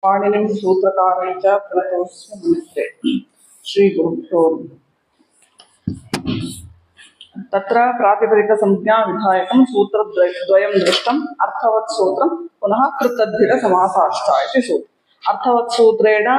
पाणिनिं सूत्रकारं च प्रणतोऽस्य नमस्ते श्रीगुरुभ्यो तत्र प्रातिपदिकसंज्ञा विधायकं सूत्रद्वयं दृष्टम् अर्थवत् सूत्रं पुनः कृतद्धितसमासाश्च इति सूत्रम् अर्थवत् सूत्रेण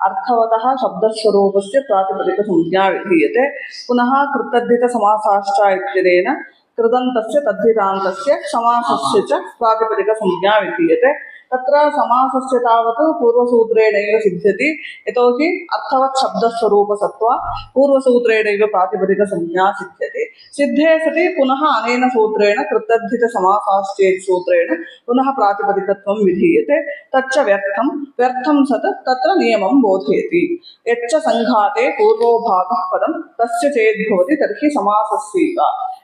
अर्थवतः शब्दस्वरूपस्य प्रातिपदिकसंज्ञा विधीयते पुनः कृतद्धितसमासाश्च इत्यनेन कृदन्तस्य तद्धितान्तस्य समासस्य च प्रातिपदिकसंज्ञा विधीयते तत्र समासस्य तावत् पूर्वसूत्रेणैव सिद्ध्यति यतोहि अर्थवत् शब्दस्वरूपसत्त्वा पूर्वसूत्रेणैव प्रातिपदिकसंज्ञा सिद्ध्यति सिद्धे सति पुनः अनेन सूत्रेण कृतद्धितसमासाश्चेत् सूत्रेण पुनः प्रातिपदिकत्वं विधीयते तच्च व्यर्थं सत् तत्र नियमं बोधयति यच्च संघाते पूर्वो भागः पदं तस्य चेद्भवति तर्हि समासस्यैव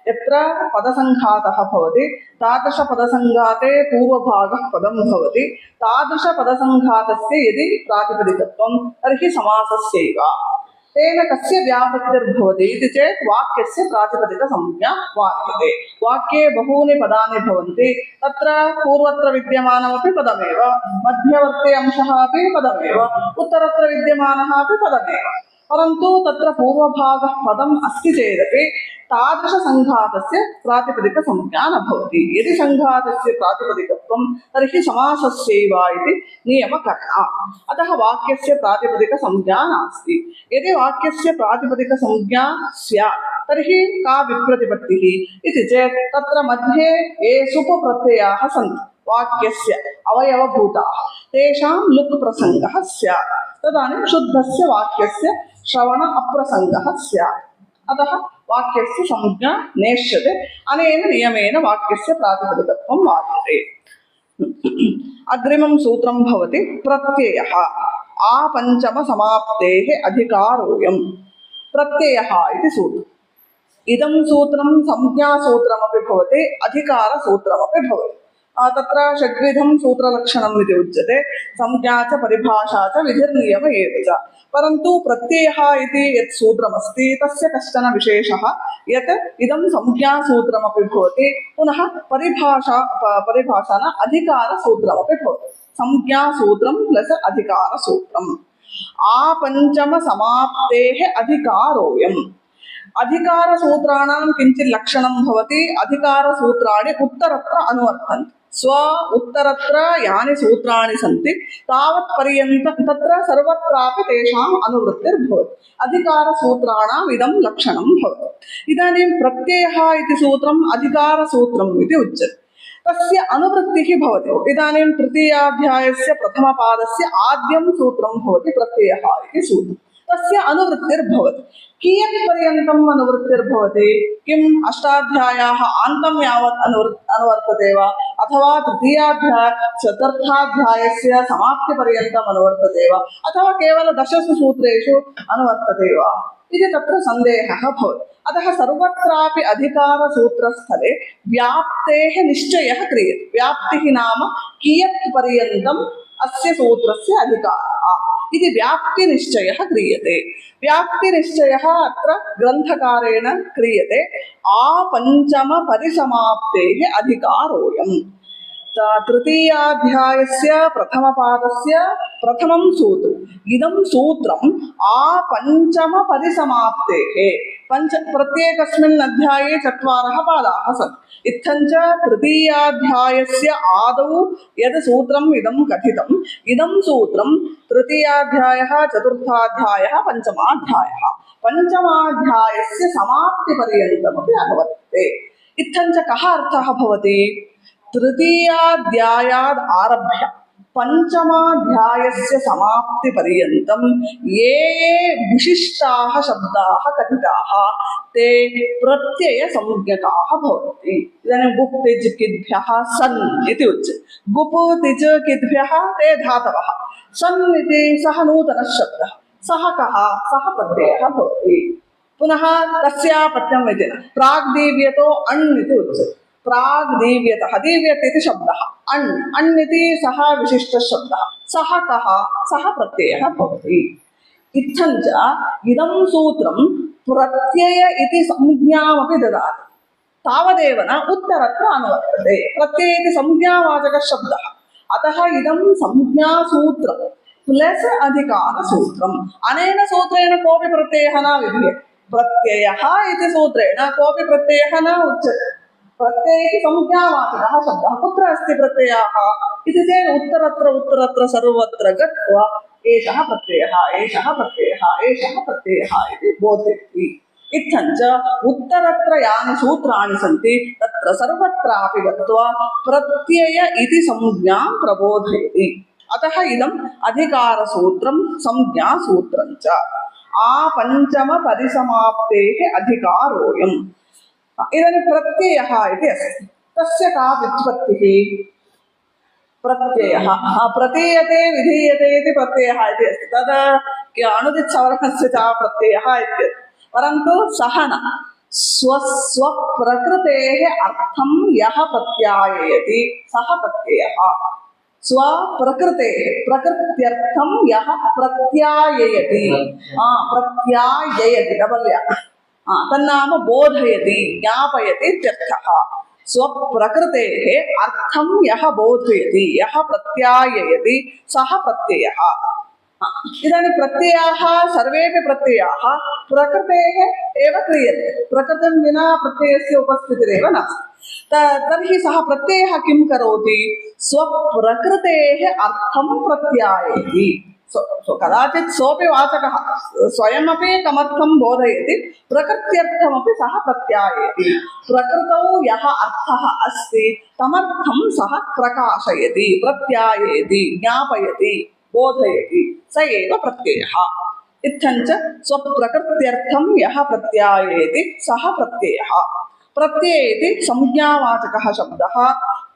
यत्र पदसंघातः भवति तादृशपदसंघाते पूर्वभागः पदं भवति तादृशपदसंघातस्य यदि प्रातिपदिकत्वं तर्हि समासस्यैव तेन कस्य व्यापत्तिर्भवति इति चेत् वाक्यस्य प्रातिपदिकसंज्ञा वाक्यते वाक्ये बहूनि पदानि भवन्ति तत्र पूर्वत्र विद्यमानमपि पदमेव मध्यवर्ती अंशः अपि पदमेव उत्तरत्र विद्यमानः अपि पदमेव परन्तु तत्र पूर्वभागः पदम् अस्ति चेदपि तादृशसंघातस्य प्रातिपदिकसंज्ञा न भवति यदि संघातस्य प्रातिपदिकत्वं तर्हि समासस्यैव इति नियमकरणा अतः वाक्यस्य प्रातिपदिकसंज्ञा नास्ति यदि वाक्यस्य प्रातिपदिकसंज्ञा स्यात् तर्हि का विप्रतिपत्तिः इति चेत् तत्र मध्ये ये सुप् प्रत्ययाः सन्ति वाक्यस्य अवयवभूताः तेषां लुक् प्रसङ्गः स्यात् तदानीं शुद्धस्य वाक्यस्य श्रवण अप्रसङ्गः स्यात् अतः वाक्यस्य संज्ञा नेष्यते अनेन नियमेन वाक्यस्य प्रातिपदिकत्वं वाच्यते अग्रिमं सूत्रं भवति प्रत्ययः आपञ्चमसमाप्तेः अधिकारोऽयं प्रत्ययः इति सूत्रम् इदं सूत्रं संज्ञासूत्रमपि भवति अधिकारसूत्रमपि भवति तत्र षड्विधं सूत्रलक्षणम् इति उच्यते संज्ञा च परिभाषा च विधिर्नियम एव च परन्तु प्रत्ययः इति यत् सूत्रमस्ति तस्य कश्चन विशेषः यत् इदं संज्ञासूत्रमपि भवति पुनः परिभाषा न अधिकारसूत्रमपि भवति संज्ञासूत्रं प्लस् अधिकारसूत्रम् आपञ्चमसमाप्तेः अधिकारोऽयम् अधिकारसूत्राणां किञ्चित् लक्षणं भवति अधिकारसूत्राणि उत्तरत्र अनुवर्तन्ते स्व उत्तरत्र यानि सूत्राणि सन्ति तावत् पर्यन्तं तत्र सर्वत्रापि तेषाम् अनुवृत्तिर्भवति अधिकारसूत्राणाम् इदं लक्षणं भवति इदानीं प्रत्ययः इति सूत्रम् अधिकारसूत्रम् इति उच्यते तस्य अनुवृत्तिः भवति इदानीं तृतीयाध्यायस्य प्रथमपादस्य आद्यं सूत्रं भवति प्रत्ययः इति सूत्रम् तस्य अनुवृत्तिर्भवति कियत् पर्यन्तम् अनुवृत्तिर्भवति किम् अष्टाध्यायाः आन्तं यावत् अनुवर्तते वा अथवा तृतीयाध्याय चतुर्थाध्यायस्य समाप्तिपर्यन्तम् अनुवर्तते वा अथवा केवलं 10 सूत्रेषु अनुवर्तते वा इति तत्र सन्देहः भवति अतः सर्वत्रापि अधिकारसूत्रस्थले व्याप्तेः निश्चयः क्रियते व्याप्तिः नाम कियत् पर्यन्तम् अस्य सूत्रस्य अधिकारः इति व्याप्तिनिश्चयः क्रियते व्याप्तिनिश्चयः अत्र ग्रन्थकारेण क्रियते आपञ्चमपरिसमाप्तेः अधिकारोऽयम् तृतीयाध्यायस्य प्रथमपादस्य प्रथमं सूत्रम् इदं सूत्रम् आपञ्चमपरिसमाप्तेः प्रत्येकस्मिन् अध्याये 4 पादाः सन्ति इत्थञ्च तृतीयाध्यायस्य आदौ यद् सूत्रम् इदं कथितम् इदं सूत्रं तृतीयाध्यायः चतुर्थाध्यायः पञ्चमाध्यायः पञ्चमाध्यायस्य समाप्तिपर्यन्तमपि अनुवर्तते इत्थञ्च कः अर्थः भवति तृतीयाध्यायाद् आरभ्य पञ्चमाध्यायस्य समाप्तिपर्यन्तं ये विशिष्टाः शब्दाः कथिताः ते प्रत्ययसंज्ञकाः भवन्ति इदानीं गुप् तिज् किद्भ्यः सन् इति उच्यते गुप् तिज् किद्भ्यः ते धातवः सन् इति सः नूतनः शब्दः सः कः सः प्रत्ययः भवति पुनः तस्यापत्यं इति प्राग्दीव्यतो अण् इति उच्यते प्राग्दीव्यतः दीव्यत इति शब्दः अण् इति सः विशिष्टशब्दः सः कः सः प्रत्ययः भवति इत्थञ्च इदं सूत्रं प्रत्यय इति संज्ञामपि ददाति तावदेव न उत्तरत्र अनुवर्तते प्रत्यय इति संज्ञावाचकः शब्दः अतः इदं संज्ञासूत्रं प्लस अधिकारसूत्रम् अनेन सूत्रेण कोऽपि प्रत्ययः न विधीयते प्रत्ययः इति सूत्रेण कोऽपि प्रत्ययः न उच्यते प्रत्यये संज्ञावाचकः शब्दः कुत्र अस्ति प्रत्ययः इति चेत् उत्तरत्र सर्वत्र गत्वा एषः प्रत्ययः एषः प्रत्ययः एषः प्रत्ययः इति बोधयति इत्थञ्च उत्तरत्र यानि सूत्राणि सन्ति तत्र सर्वत्रापि गत्वा प्रत्यय इति संज्ञां प्रबोधयति अतः इदम् अधिकारसूत्रं संज्ञासूत्रं च आपञ्चमपरिसमाप्तेः अधिकारोऽयम् इदानीं प्रत्ययः इति अस्ति तस्य का व्युत्पत्तिः प्रत्ययः प्रतीयते विधीयते इति प्रत्ययः इति अस्ति तद् अणुदित्सवर्णस्य च प्रत्ययः इत्यस्ति परन्तु सः न स्वप्रकृतेः अर्थं यः प्रत्याययति सः प्रत्ययः स्वप्रकृतेः प्रकृत्यर्थं यः प्रत्याययति प्रत्याययति तन्नाम बोधयति ज्ञापयति इत्यर्थः स्वप्रकृतेः अर्थं यः बोधयति यः प्रत्याययति सः प्रत्ययः इदानीं प्रत्ययाः सर्वेपि प्रत्ययाः प्रकृतेः एव क्रियते प्रकृतिं विना प्रत्ययस्य उपस्थितिरेव नास्ति तर्हि सः प्रत्ययः किं करोति स्वप्रकृतेः अर्थं प्रत्याययति कदाचित् सोऽपि वाचकः स्वयमपि तमर्थं बोधयति प्रकृत्यर्थमपि सः प्रत्याययति प्रकृतौ यः अर्थः अस्ति तमर्थं सः प्रकाशयति प्रत्याययति ज्ञापयति बोधयति स एव प्रत्ययः इत्थञ्च स्वप्रकृत्यर्थं यः प्रत्याययति सः प्रत्ययः प्रत्यय इति संज्ञावाचकः शब्दः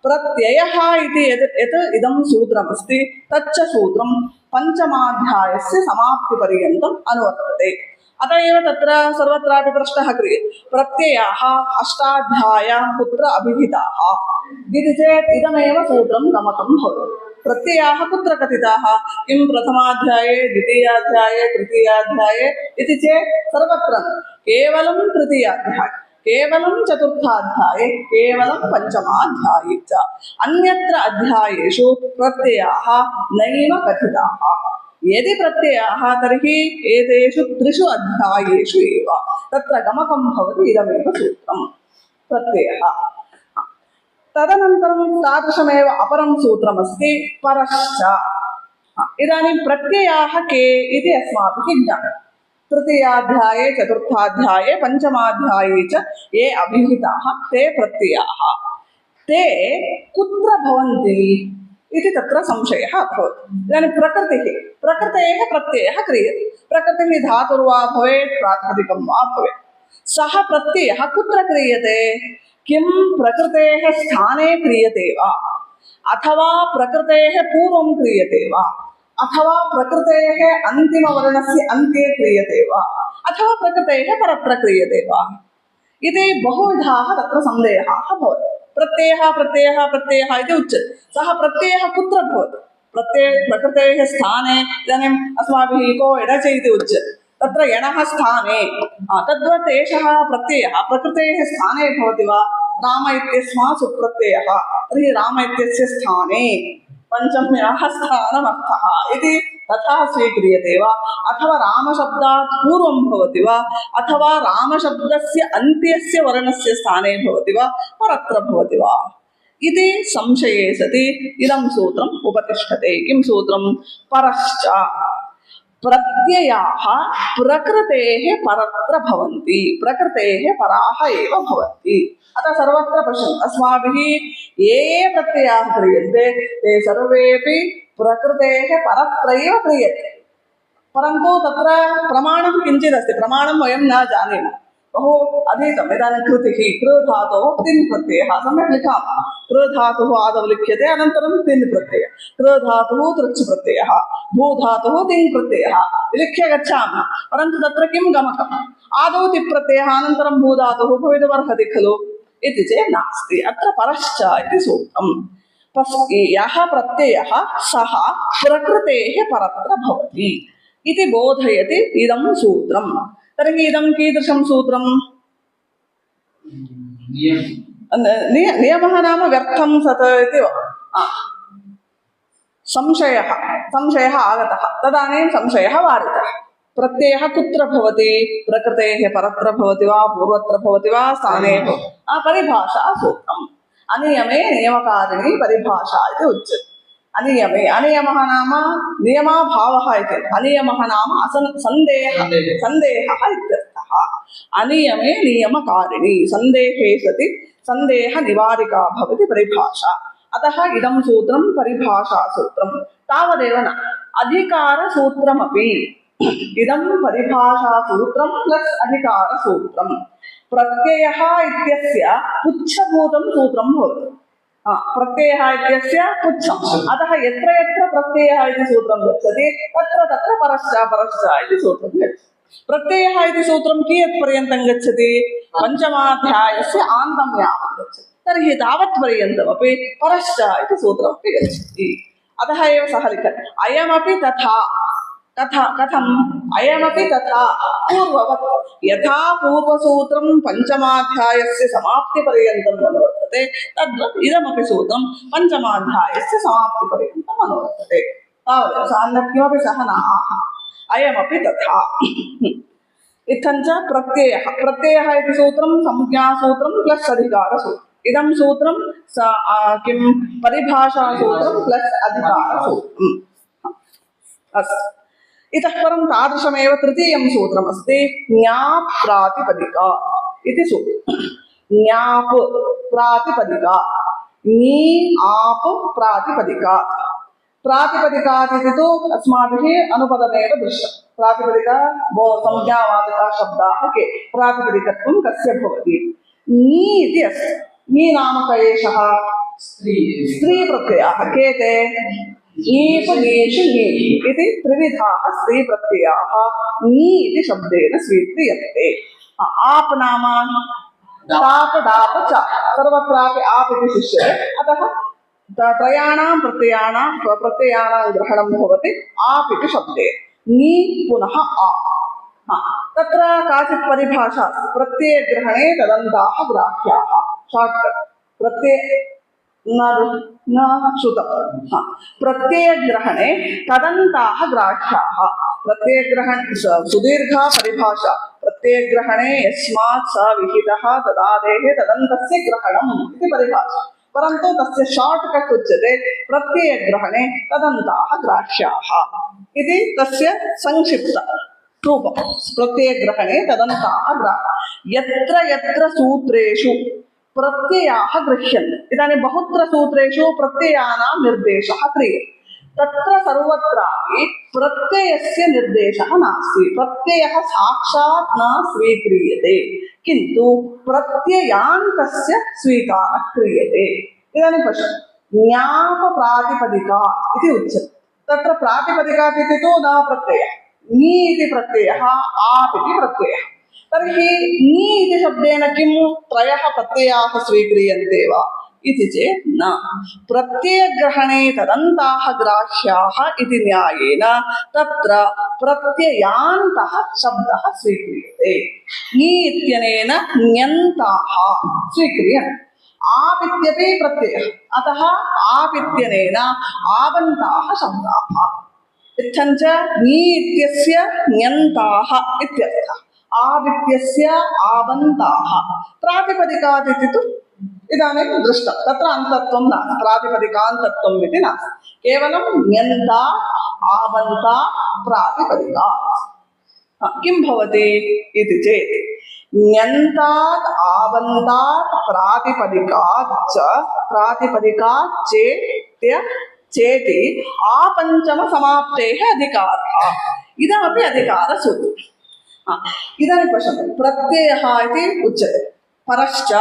प्रत्ययः इति यत् इदं सूत्रमस्ति तच्च सूत्रं पञ्चमाध्यायस्य समाप्तिपर्यन्तम् अनुवर्तते अतः एव तत्र सर्वत्रापि प्रश्नः क्रियते प्रत्ययाः अष्टाध्याय्यां कुत्र अभिहिताः इति चेत् इदमेव सूत्रं गमकं भवति प्रत्ययाः कुत्र कथिताः किं प्रथमाध्याये द्वितीयाध्याये तृतीयाध्याये इति चेत् सर्वत्र केवलं तृतीयाध्याये केवलं चतुर्थाध्याये केवलं पञ्चमाध्याये च अन्यत्र अध्यायेषु प्रत्ययाः नैव कथिताः यदि प्रत्ययाः तर्हि एतेषु त्रिषु अध्यायेषु एव तत्र गमकं भवति इदमेव सूत्रं प्रत्ययः तदनन्तरं तादृशमेव अपरं सूत्रमस्ति परश्च इदानीं प्रत्ययाः के इति अस्माभिः ज्ञातं तृतीयाध्याये चतुर्थाध्याये पञ्चमाध्याये च ये अभिहिताः ते प्रत्ययाः ते कुत्र भवन्ति इति तत्र संशयः अभवत् इदानीं प्रकृतेः प्रत्ययः क्रियते प्रकृतिः धातुर्वा भवेत् प्रातिपदिकं वा भवेत् सः प्रत्ययः कुत्र क्रियते किं प्रकृतेः स्थाने क्रियते वा अथवा प्रकृतेः पूर्वं क्रियते वा अथवा प्रकृतेः अन्तिमवर्णस्य अन्ते क्रियते वा अथवा प्रकृतेः परत्र क्रियते वा इति बहुविधाः तत्र सन्देहाः भवन्ति प्रत्ययः इति उच्यते सः प्रत्ययः कुत्र भवति प्रकृतेः स्थाने इदानीम् अस्माभिः को एडच इति उच्यते तत्र यणः स्थाने तद्वत् एषः प्रत्ययः प्रकृतेः स्थाने भवति वा राम इत्यस्मात् सुप्रत्ययः तर्हि राम इत्यस्य स्थाने पञ्चम्याः स्थानमर्थः इति तथा स्वीक्रियते वा अथवा रामशब्दात् पूर्वं भवति वा अथवा रामशब्दस्य अन्त्यस्य वर्णस्य स्थाने भवति वा परत्र भवति वा इति संशये सति इदं सूत्रम् उपतिष्ठते किं सूत्रं परश्च प्रत्ययाः प्रकृतेः परत्र भवन्ति प्रकृतेः पराः एव भवन्ति अतः सर्वत्र पश्यन्तु अस्माभिः ये प्रत्ययाः क्रियन्ते ते सर्वेपि प्रकृतेः परत्रैव क्रियते परन्तु तत्र प्रमाणं किञ्चिदस्ति प्रमाणं वयं न जानीमः बहु अधीतम् इदानीं कृतिः कृ धातोः तिन् प्रत्ययः सम्यक् लिखामः कृ धातुः आदौ लिख्यते अनन्तरं तिन् प्रत्ययः कृ धातुः तृच् प्रत्ययः भू धातुः तिङ् प्रत्ययः विलिख्य गच्छामः परन्तु तत्र किं गमकम् आदौ तिप् प्रत्ययः अनन्तरं भू धातुः भवितुमर्हति खलु इति चेत् नास्ति अत्र परश्च इति सूत्रम् यः प्रत्ययः सः प्रकृतेः परत्र भवति इति बोधयति इदं सूत्रम् तर्हि इदं कीदृशं सूत्रम् नियमः नाम व्यर्थं सत् इति संशयः संशयः आगतः तदानीं संशयः वारितः प्रत्ययः कुत्र भवति प्रकृतेः परत्र भवति वा पूर्वत्र भवति वा स्थाने परिभाषा सूत्रम् अनियमे नियमकारिणी परिभाषा इति उच्यते अनियमे अनियमः नाम नियमाभावः इति अनियमः नाम सन्देहः इत्यर्थः अनियमे नियमकारिणी सन्देहे सति सन्देहनिवारिका भवति परिभाषा अतः इदं सूत्रं परिभाषा सूत्रं तावदेव न अधिकारसूत्रमपि इदं परिभाषा सूत्रं प्लस अधिकारसूत्रं प्रत्ययः इत्यस्य पुच्छभूतं सूत्रं भवति प्रत्ययः इत्यस्य पुच्छम् अतः यत्र यत्र प्रत्ययः इति सूत्रं गच्छति तत्र तत्र परश्च इति सूत्रं गच्छति प्रत्ययः इति सूत्रं कियत् पर्यन्तं गच्छति पञ्चमाध्यायस्य आन्तं यावत् गच्छति तर्हि तावत् पर्यन्तमपि परश्च इति सूत्रमपि गच्छति अतः एव सः लिखति अयमपि तथा कथम् अयमपि तथा पूर्ववत् यथा पूर्वसूत्रं पञ्चमाध्यायस्य समाप्तिपर्यन्तम् अनुवर्तते तद्वत् इदमपि सूत्रं पञ्चमाध्यायस्य समाप्तिपर्यन्तम् अनुवर्तते तावदेव अन्यत् किमपि सः न आह अयमपि तथा इत्थञ्च प्रत्ययः इति सूत्रं संज्ञासूत्रं प्लस् अधिकारसूत्रम् इदं सूत्रं किं परिभाषासूत्रं प्लस् अधिकारसूत्रम् अस्तु इतः परं तादृशमेव तृतीयं सूत्रमस्ति ज्ञाप् प्रातिपदिका इति सूत्रम् ज्ञाप् प्रातिपदिका ञी आप् प्रातिपदिका प्रातिपदिकात् इति तु अस्माभिः अनुपदमेव दृष्टं प्रातिपदिका संज्ञावाचका शब्दाः के प्रातिपदिकत्वं कस्य भवति ञी इति अस्ति ञी नाम कयेषः स्त्री प्रत्ययाः के ते ईप नीषु नी इति त्रिविधाः स्त्री प्रत्ययाः नी इति शब्देन स्वीक्रियन्ते आप नाम ताप दाप च सर्वत्रापि आप इति शिष्यते अतः त्रयाणां प्रत्ययानां ग्रहणं भवति आप इति शब्दे नी पुनः आ तत्र काचित् परिभाषा प्रत्ययग्रहणे तदन्ताः ग्राह्याः शार्ट्कट् प्रत्यय न श्रुतं प्रत्ययग्रहणे तदन्ताः ग्राह्याः प्रत्ययग्रहण सुदीर्घा परिभाषा प्रत्ययग्रहणे यस्मात् स विहितः तदादेः तदन्तस्य ग्रहणम् इति परिभाषा परन्तु तस्य शार्ट्कट् उच्यते प्रत्ययग्रहणे तदन्ताः ग्राह्याः इति तस्य संक्षिप्त रूपं प्रत्ययग्रहणे तदन्ताः यत्र यत्र सूत्रेषु प्रत्ययाः गृह्यन्ते इदानीं बहुत्र सूत्रेषु प्रत्ययानां निर्देशः क्रियते तत्र सर्वत्रापि प्रत्ययस्य निर्देशः नास्ति प्रत्ययः साक्षात् न स्वीक्रियते किन्तु प्रत्ययान्तस्य स्वीकारः क्रियते इदानीं पश्यतु ज्ञाप प्रातिपदिका इति उच्यते तत्र प्रातिपदिकात् इति तु न प्रत्ययः ञी इति प्रत्ययः आप इति प्रत्ययः तर्हि नी इति शब्देन किं त्रयः प्रत्ययाः स्वीक्रियन्ते वा इति चेत् न प्रत्ययग्रहणे तदन्ताः ग्राह्याः इति न्यायेन तत्र प्रत्ययान्तः शब्दः स्वीक्रियते नी इत्यनेन ण्यन्ताः स्वीक्रियन्ते आप इत्यपि प्रत्ययः अतः आप इत्यनेन आबन्ताः शब्दाः इत्थञ्च नी इत्यस्य ण्यन्ताः इत्यर्थः आवित्यस्य आबन्ताः प्रातिपदिकात् इति तु इदानीं दृष्टं तत्र अन्तत्वं नास्ति प्रातिपदिकान्तत्वम् इति नास्ति केवलं ण्यन्ता आबन्ता प्रातिपदिका किं भवति इति चेत् ण्यन्तात् आबन्तात् प्रातिपदिकात् चेति आपञ्चमसमाप्तेः अधिकारः इदमपि अधिकारसूत्रम् इदानीं पश्यन्तु प्रत्ययः इति उच्यते परश्च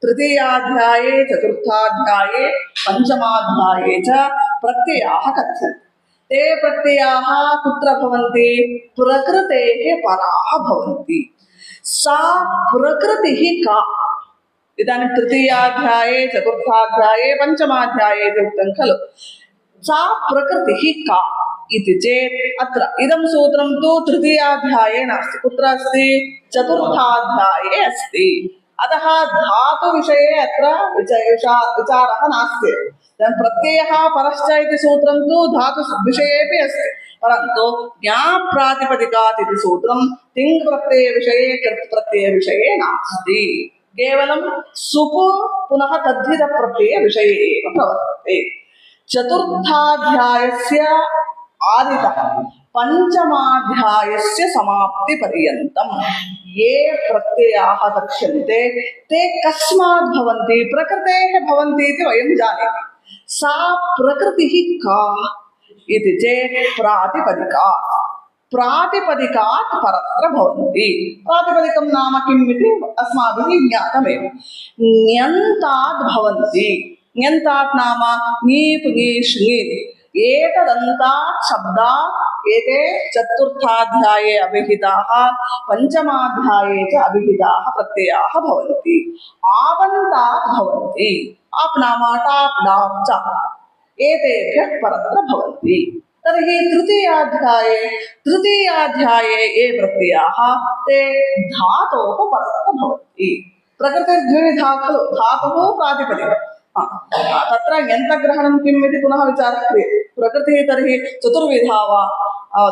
तृतीयाध्याये चतुर्थाध्याये पञ्चमाध्याये च प्रत्ययाः कथ्यन्ते ते प्रत्ययाः कुत्र भवन्ति प्रकृतेः पराः भवन्ति सा प्रकृतिः का इदानीं तृतीयाध्याये चतुर्थाध्याये पञ्चमाध्याये इति उक्तं खलु सा प्रकृतिः का इति चेत् अत्र इदं सूत्रं तु तृतीयाध्याये नास्ति कुत्र अस्ति चतुर्थाध्याये अस्ति अतः धातुविषये अत्र विचारः नास्ति प्रत्ययः परश्च इति सूत्रं तु धातु विषयेपि अस्ति, परन्तु ज्ञाप्रातिपदिकात् इति सूत्रं तिङ् प्रत्ययविषये कृत् प्रत्ययविषये नास्ति, केवलं सुप् पुनः तद्धितप्रत्ययविषये एव प्रवर्तते। चतुर्थाध्यायस्य आदितः पंचमाध्यायस्य समाप्तिपर्यन्तं ये प्रत्ययाः दक्ष्यन्ते ते कस्मात् भवन्ति, प्रकृतेः भवन्ति इति वयं जानीमः। सा प्रकृतिः का इति चेत् प्रातिपदिकात्, प्रातिपदिकात् परत्र भवन्ति। प्रातिपदिकं नाम किम् इति अस्माभिः ज्ञातमेव। ण्यन्तात् भवन्ति, ण्यन्तात् नाम ङीप् ङीष् ङीत्, एतदन्तात् शब्दात् एते चतुर्थाध्याये अभिहिताः पञ्चमाध्याये च अभिहिताः प्रत्ययाः भवन्ति। आवन्तात् भवन्ति, आप् नाम टाप् डाप् च एतेभ्यः परत्र भवन्ति। तर्हि तृतीयाध्याये ये प्रत्ययाः ते धातोः परत्र भवन्ति। प्रकृतिर्द्विविधा खलु, धातुः प्रातिपदिकम्। तत्र यन्तग्रहणं किम् इति पुनः विचारः क्रियते। प्रकृतिः तर्हि चतुर्विधा वा,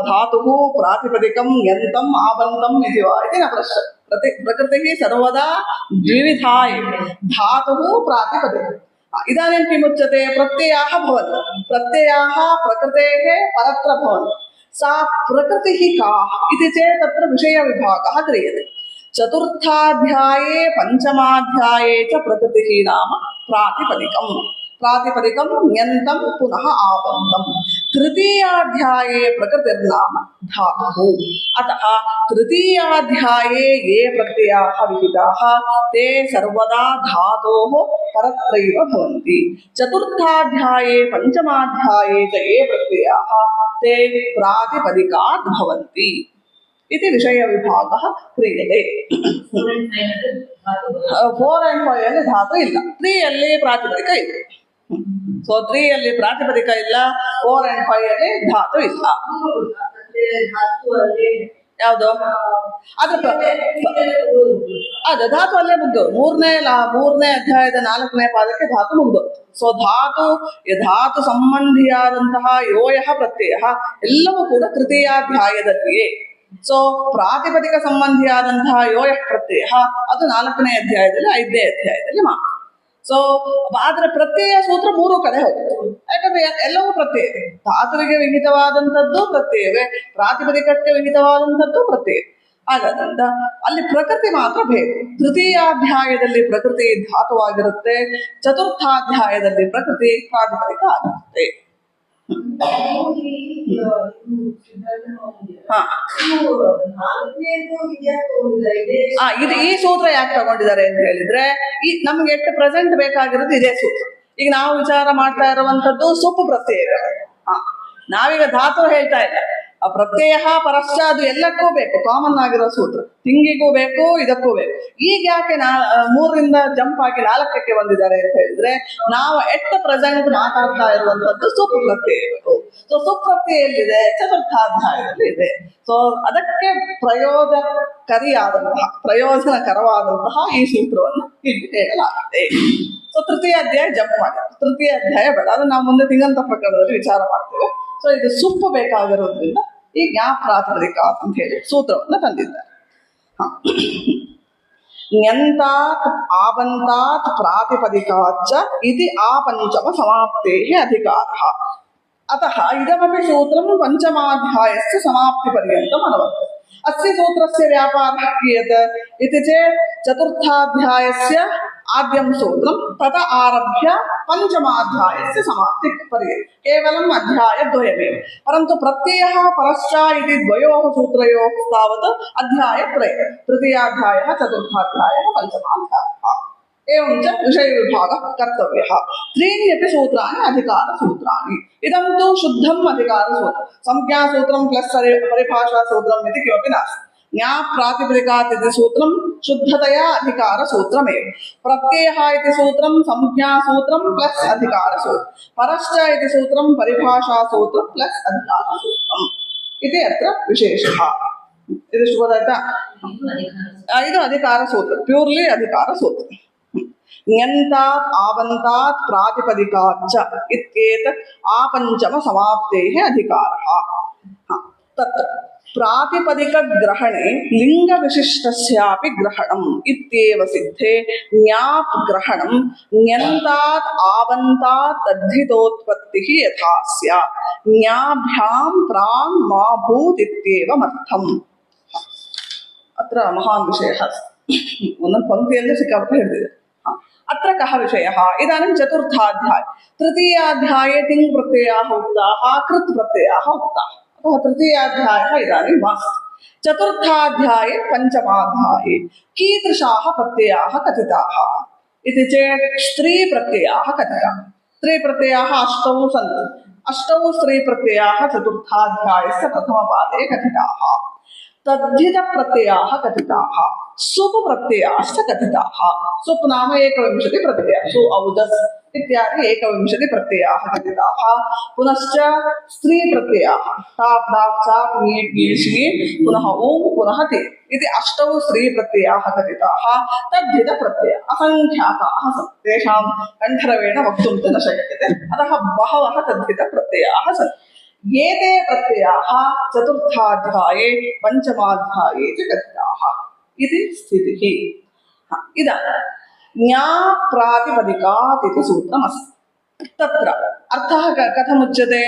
धातुः प्रातिपदिकं यन्तम् आबन्तम् इति वा इति न पृच्छति। प्रकृतिः सर्वदा द्विविधा एव, धातुः प्रातिपदिकम्। इदानीं किमुच्यते, प्रत्ययाः भवन्ति, प्रत्ययाः प्रकृतेः परत्र भवन्ति। सा प्रकृतिः का इति चेत् तत्र विषयविभागः क्रियते। चतुर्थाध्याये पञ्चमाध्याये च प्रकृतिः नाम प्रातिपदिकं, प्रातिपदिकं ण्यन्तं पुनः आबन्तं। तृतीयाध्याये प्रकृतिर्नाम धातुः। अतः तृतीयाध्याये ये प्रत्ययाः विहिताः ते सर्वदा धातोः परत्रैव भवन्ति। चतुर्थाध्याये पञ्चमाध्याये च ये प्रत्ययाः ते प्रातिपदिकात् भवन्ति इति विषयविभागः क्रियते। 4 and 5 ಅಲ್ಲಿ ಧಾತು ಇಲ್ಲ, 3 ಅಲ್ಲಿ ಪ್ರಾತಿಪದಿಕ ಇದೆ. ಸೊ 3 ಅಲ್ಲಿ ಪ್ರಾತಿಪದಿಕ ಇಲ್ಲ, 4 and 5 ಅಲ್ಲಿ ಧಾತು ಇಲ್ಲ. ಯಾವುದು ಅದು ಧಾತು ಅಲ್ಲೇ ಮುಗ್ದು, ಮೂರನೇ ಅಧ್ಯಾಯದ 4ನೇ ಪಾದಕ್ಕೆ ಧಾತು ಮುಗ್ದು. ಸೊ ಧಾತು ಸಂಬಂಧಿಯಾದಂತಹ ಯೋಯಃ ಪ್ರತ್ಯಯ ಎಲ್ಲವೂ ಕೂಡ ತೃತೀಯಾಧ್ಯಾಯದಲ್ಲಿಯೇ. ಸೊ ಪ್ರಾತಿಪದಿಕ ಸಂಬಂಧಿಯಾದಂತಹ ಯೋಯಃ ಪ್ರತ್ಯಯ ಅದು 4ನೇ ಅಧ್ಯಾಯದಲ್ಲಿ 5ನೇ ಅಧ್ಯಾಯದಲ್ಲಿ ಮಾತ್ರ. ಸೊ ಆದ್ರೆ ಪ್ರತ್ಯಯ ಸೂತ್ರ 3 ಕಡೆ ಹೋಗುತ್ತೆ, ಯಾಕಂದ್ರೆ ಎಲ್ಲವೂ ಪ್ರತ್ಯಯ. ಧಾತುವಿಗೆ ವಿಹಿತವಾದಂಥದ್ದು ಪ್ರತ್ಯಯವೇ, ಪ್ರಾತಿಪದಿಕಕ್ಕೆ ವಿಹಿತವಾದಂಥದ್ದು ಪ್ರತ್ಯಯ. ಹಾಗಾದ್ರಿಂದ ಅಲ್ಲಿ ಪ್ರಕೃತಿ ಮಾತ್ರ ಭೇದ. ತೃತೀಯಾಧ್ಯಾಯದಲ್ಲಿ ಪ್ರಕೃತಿ ಧಾತುವಾಗಿರುತ್ತೆ, ಚತುರ್ಥಾಧ್ಯಾಯದಲ್ಲಿ ಪ್ರಕೃತಿ ಪ್ರಾತಿಪದಿಕ ಆಗಿರುತ್ತೆ. ಇದು ಈ ಸೂತ್ರ ಯಾಕೆ ತಗೊಂಡಿದ್ದಾರೆ ಅಂತ ಹೇಳಿದ್ರೆ, ಈ ನಮ್ಗೆ ಎಷ್ಟು ಪ್ರೆಸೆಂಟ್ ಬೇಕಾಗಿರೋದು ಇದೇ ಸೂತ್ರ. ಈಗ ನಾವು ವಿಚಾರ ಮಾಡ್ತಾ ಇರುವಂತದ್ದು ಸುಪ್ ಪ್ರತ್ಯಯ. ನಾವೀಗ ಧಾತು ಹೇಳ್ತಾ ಇಲ್ಲ, ಆ ಪ್ರತ್ಯಯ ಪರಶ್ಚ ಅದು ಎಲ್ಲಕ್ಕೂ ಬೇಕು, ಕಾಮನ್ ಆಗಿರೋ ಸೂತ್ರ. ತಿಂಗಿಗೂ ಬೇಕು, ಇದಕ್ಕೂ ಬೇಕು. ಈಗ ಯಾಕೆ 3ರಿಂದ ಜಂಪ್ ಆಗಿ 4ಕ್ಕೆ ಬಂದಿದ್ದಾರೆ ಅಂತ ಹೇಳಿದ್ರೆ, ನಾವು ಎಟ್ ಪ್ರೆಸೆಂಟ್ ಮಾತಾಡ್ತಾ ಇರುವಂತದ್ದು ಸುಪ್ ಪ್ರತ್ಯಯಗಳು. ಸೊ ಸುಪ್ ಪ್ರತ್ಯಯ ಎಲ್ಲಿದೆ? ಚತುರ್ಥಾಧ್ಯಾಯದಲ್ಲಿ ಇದೆ. ಸೊ ಅದಕ್ಕೆ ಪ್ರಯೋಜನಕರವಾದಂತಹ ಈ ಸೂತ್ರವನ್ನು ಇಲ್ಲಿ ಹೇಳಲಾಗಿದೆ. ಸೊ ತೃತೀಯ ಅಧ್ಯಾಯ ಜಂಪ್ ಮಾಡಿ, ತೃತೀಯ ಅಧ್ಯಾಯ ಬೇಡ, ಅದು ನಾವು ಮುಂದೆ ತಿಂಗಂತ ಪ್ರಕರಣದಲ್ಲಿ ವಿಚಾರ ಮಾಡ್ತೇವೆ. ಸೊ ಇದು ಸುಪ್ಪು ಬೇಕಾಗಿರೋದ್ರಿಂದ ಈ ಜ್ಞಾಪ್ರಾತಿಪದಿಕ ಅಂತ ಹೇಳಿ ಸೂತ್ರವನ್ನು ತಂದಿದ್ದಾರೆ. ण्यन्तात् आबन्तात् प्रातिपदिकाच्च इति आपञ्चम समाप्तेः अधिकारः। अतः इदमपि सूत्रं पञ्चमाध्यायस्य समाप्तिपर्यन्तम् अनुवर्तते। अस्य सूत्रस्य व्यापारः क्रियते इति चेत् चतुर्थाध्यायस्य आद्यं सूत्रं तत आरभ्य पञ्चमाध्यायस्य समाप्तिपर्यन्तं केवलम् अध्यायद्वयमेव, परन्तु प्रत्ययः परश्च इति द्वयोः सूत्रयोः तावत् अध्यायत्रयः, तृतीयाध्यायः चतुर्थाध्यायः पञ्चमाध्यायः। एवं च विषयविभागः कर्तव्यः। त्रीणि अपि सूत्राणि अधिकारसूत्राणि। इदं तु शुद्धम् अधिकारसूत्रं, संज्ञासूत्रं प्लस् परिभाषासूत्रम् इति किमपि नास्ति। ज्ञाप्रातिपदिकात् इति सूत्रं शुद्धतया अधिकारसूत्रमेव। प्रत्ययः इति सूत्रं संज्ञासूत्रं प्लस् अधिकारसूत्रं, परश्च इति सूत्रं परिभाषासूत्रं प्लस् अधिकारसूत्रम् इति अत्र विशेषः। इदिಷ್ಟು ಗೊತ್ತಾಯ್ತಾ? ಇದು ಅಧಿಕಾರ ಸೂತ್ರ, ಪ್ಯೂರ್ಲಿ ಅಧಿಕಾರ ಸೂತ್ರ. ಞಂತಾತ್ ಆವಂತಾತ್ ಪ್ರಾತಿಪದಿಕಾಚ್ಚ ಇತ್ಯೇತತ್ ಆಪಂಚಮ ಸಮಾಪ್ತೇಃ ಅಧಿಕಾರಃ. ತತ್ರ ಪ್ರಾತಿಪದಿಕ ಗ್ರಹಣೆ ಲಿಂಗ ವಿಶಿಷ್ಟಸ್ಯಾಪಿ ಗ್ರಹಣಂ ಇತ್ಯೇವ ಸಿದ್ಧೆ ಜ್ಞಾಪ್ ಗ್ರಹಣಂ ಞಂತಾತ್ ಆವಂತಾತ್ ತದ್ಧಿತೋತ್ಪತ್ತಿಃ ಯಥಾ ಸ್ಯಾತ್ ಜ್ಞಾಭ್ಯಾಂ ಪ್ರಾಂಗ್ ಮಾ ಭೂತ್ ಇತ್ಯೇವಮರ್ಥಂ. ಅತ್ರ ಮಹಾನ್ ವಿಷಯಃ ಒಂದೊಂದು ಪಂಕ್ತಿಯಲ್ಲೇ ಸಿಕ್ಕಾಪಟ್ಟೆ ಹಿಡಿದಿದೆ. ಅತ್ರ ಕಃ ವಿಷಯಃ ಇದಾನಿಂ ಚತುರ್ಥಾಧ್ಯಾಯ. ತೃತೀಯಾಧ್ಯಾಯೇ ತಿಂಗ್ ಪ್ರತ್ಯಯಾಃ ಉಕ್ತಾಃ ಕೃತ್ ಪ್ರತ್ಯಯಾಃ ಉಕ್ತಾಃ. अतः तृतीयाध्यायः इदानीं मास्तु. चतुर्थाध्याये पञ्चमाध्याये कीदृशाः प्रत्ययाः कथिताः इति चेत् स्त्रीप्रत्ययाः कथिताः. स्त्रीप्रत्ययाः अष्टौ सन्ति. अष्टौ स्त्रीप्रत्ययाः चतुर्थाध्यायस्य प्रथमपादे कथिताः. तद्धितप्रत्ययाः कथिताः. सुप् प्रत्ययाश्च कथिताः. सुप् नाम 21 प्रत्ययः. सु औजस् इत्यादि 21 प्रत्ययाः कथिताः. पुनश्च स्त्री प्रत्ययाः ताप् दाप् चाप् ङीट् ङीष् पुनः ऊं पुनः ते इति अष्टौ स्त्री प्रत्ययाः कथिताः. तद्धित प्रत्ययाः असङ्ख्याकाः सन्ति. तेषां कण्ठरवेण वक्तुं च न शक्यते. अतः बहवः तद्धित प्रत्ययाः सन्ति. एते प्रत्ययाः चतुर्थाध्याये पञ्चमाध्याये च कथिताः इति स्थितिः. इदानीं ज्ञा प्रातिपदिकात् इति सूत्रमस्ति. तत्र अर्थः कथमुच्यते?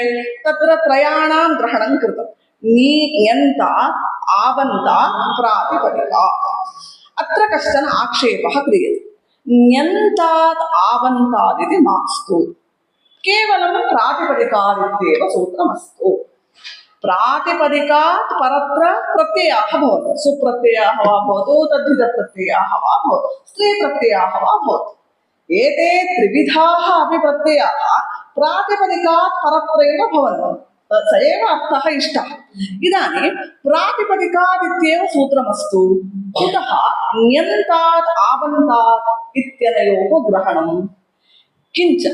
तत्र त्रयाणां ग्रहणं कृतं. ङी ङन्तात् आवन्तात् प्रातिपदिकात्. अत्र कश्चन आक्षेपः क्रियते. ङन्तात् आवन्तात् इति मास्तु, केवलं प्रातिपदिकात् इत्येव सूत्रमस्तु. प्रातिपदिकात् परत्र प्रत्ययाः भवन्ति. सुप्रत्ययाः वा भवतु, तद्धितप्रत्ययाः वा भवतु, स्त्रीप्रत्ययाः वा भवतु. एते त्रिविधाः अपि प्रत्ययाः प्रातिपदिकात् परत्रैव भवन्ति. स एव अर्थः इष्टः. इदानीं प्रातिपदिकात् इत्येव सूत्रमस्तु. कुतः ङन्तात् आवन्तात् इत्यनयोः ग्रहणं? किञ्च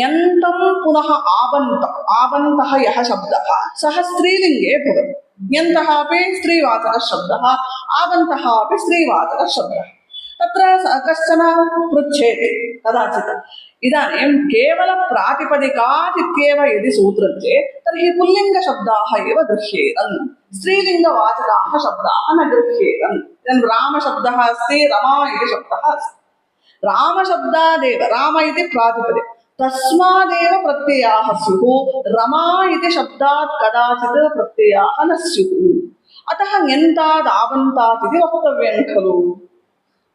ङन्तं पुनः आवन्तः यः शब्दः सः स्त्रीलिङ्गे भवति. ङन्तः अपि स्त्रीवाचकः शब्दः, आवन्तः अपि स्त्रीवाचकः शब्दः. तत्र कश्चन पृच्छेति कदाचित्. इदानीं केवलं प्रातिपदिकात् इत्येव यदि सूत्रं चेत् तर्हि पुल्लिङ्गशब्दाः एव गृह्येरन्, स्त्रीलिङ्गवाचकाः शब्दाः न गृह्येरन्. इदानीं रामशब्दः अस्ति, रमा इति शब्दः अस्ति. रामशब्दादेव, राम इति प्रातिपदिक, तस्मादेव प्रत्ययाः स्युः. रमा इति शब्दात् कदाचित् प्रत्ययाः न स्युः. अतः ङन्तात् आवन्तात् इति वक्तव्यं खलु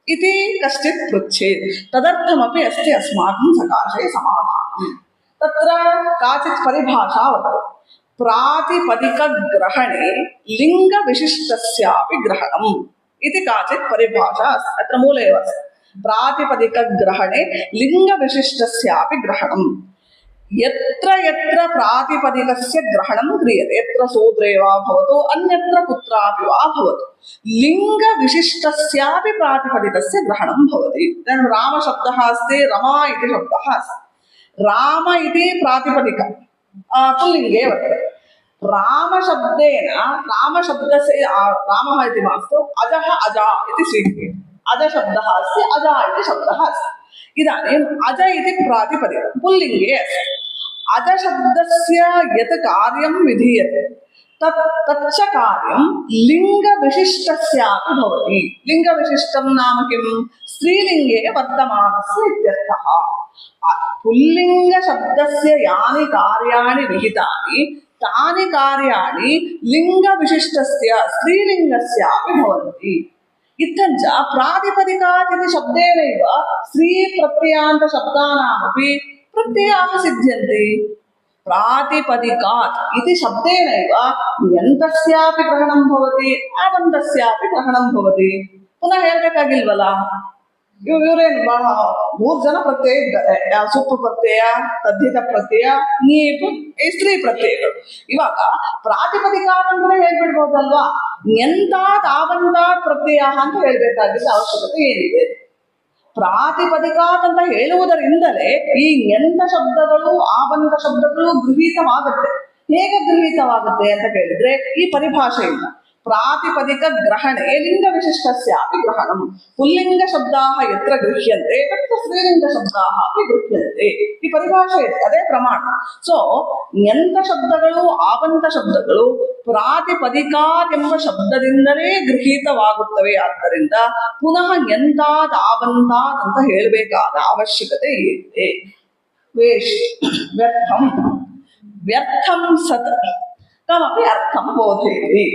इति कश्चित् पृच्छेत्. तदर्थमपि अस्ति अस्माकं सकाशे समाधानं. तत्र काचित् परिभाषा वर्तते. प्रातिपदिकग्रहणे लिङ्गविशिष्टस्यापि ग्रहणम् इति काचित् परिभाषा अस्ति. अत्र मूले एव अस्ति. प्रातिपदिकग्रहणे लिङ्गविशिष्टस्यापि ग्रहणम्. यत्र यत्र प्रातिपदिकस्य ग्रहणं क्रियते, यत्र सूत्रे वा भवतु अन्यत्र कुत्रापि वा भवतु, लिङ्गविशिष्टस्यापि प्रातिपदिकस्य ग्रहणं भवति. इदानीं रामशब्दः अस्ति, रमा इति शब्दः अस्ति. राम इति प्रातिपदिक पुल्लिङ्गे वर्तते. रामशब्देन, रामशब्दस्य रामः इति मास्तु, अजः अजा इति स्वीक्रियते. अज शब्दः अस्ति, अजा इति शब्दः अस्ति. इदानीम् अज इति प्रातिपदिकं पुल्लिङ्गे अस्ति. अज शब्दस्य यत् कार्यं विधीयते तच्च कार्यं लिङ्गविशिष्टस्यापि भवति. लिङ्गविशिष्टं नाम किं? स्त्रीलिङ्गे वर्तमानस्य इत्यर्थः. पुल्लिङ्गशब्दस्य यानि कार्याणि विहितानि तानि कार्याणि लिङ्गविशिष्टस्य स्त्रीलिङ्गस्यापि भवन्ति. इत्थञ्च प्रातिपदिकात् इति शब्देनैव स्त्रीप्रत्ययान्तशब्दानामपि प्रत्ययाः सिद्ध्यन्ति. प्रातिपदिकात् इति शब्देनैव ङन्तस्यापि ग्रहणं भवति, आवन्तस्यापि ग्रहणं भवति. पुनः ಹೇಳ್ಬೇಕಾಗಿಲ್ವಲ್ಲ, ಇವರೇನು ಮೂರು ಜನ ಪ್ರತ್ಯಯ ಇದ್ದಾರೆ. ಸುಪ್ಪ ಪ್ರತ್ಯಯ, ತದ್ಧಿತ ಪ್ರತ್ಯಯ, ನೀಪು ಸ್ತ್ರೀ ಪ್ರತ್ಯಯಗಳು. ಇವಾಗ ಪ್ರಾತಿಪದಿಕಾತ್ ಅಂದ್ರೆ ಹೇಳ್ಬಿಡ್ಬೋದಲ್ವಾ, ಞಂತಾತ್ ಆವಂತಾತ್ ಪ್ರತ್ಯಯ ಅಂತ ಹೇಳ್ಬೇಕಾಗಿದ್ದ ಅವಶ್ಯಕತೆ ಏನಿದೆ? ಪ್ರಾತಿಪದಿಕಾತ್ ಅಂತ ಹೇಳುವುದರಿಂದಲೇ ಈ ಞಂತ ಶಬ್ದಗಳು ಆವಂತ ಶಬ್ದಗಳು ಗೃಹೀತವಾಗುತ್ತೆ. ಹೇಗೆ ಗೃಹೀತವಾಗುತ್ತೆ ಅಂತ ಕೇಳಿದ್ರೆ ಈ ಪರಿಭಾಷೆಯಿಂದ प्रातिपदिकग्रहणे लिङ्गविशिष्टस्यापि ग्रहणं पुल्लिङ्गशब्दाः यत्र गृह्यन्ते तत्र स्त्रीलिङ्गशब्दाः अपि गृह्यन्ते इति परिभाषयति ಅದೇ ಪ್ರಮಾಣ ಸೊ ನ್ಯಂತ ಶಬ್ದಗಳು ಆವಂತ ಶಬ್ದಗಳು ಪ್ರಾತಿಪದಿಕಾತೆಂಬ ಶಬ್ದದಿಂದಲೇ ಗೃಹೀತವಾಗುತ್ತವೆ ಆದ್ದರಿಂದ ಪುನಃ ನ್ಯಂತಾತ್ ಆವಂತಾತ್ ಅಂತ ಹೇಳಬೇಕಾದ ಅವಶ್ಯಕತೆ ಇದೆ ವ್ಯರ್ಥಂ ವ್ಯರ್ಥಂ ಸತ್ ಕಮಪಿ ಅರ್ಥಂ ಬೋಧಯತಿ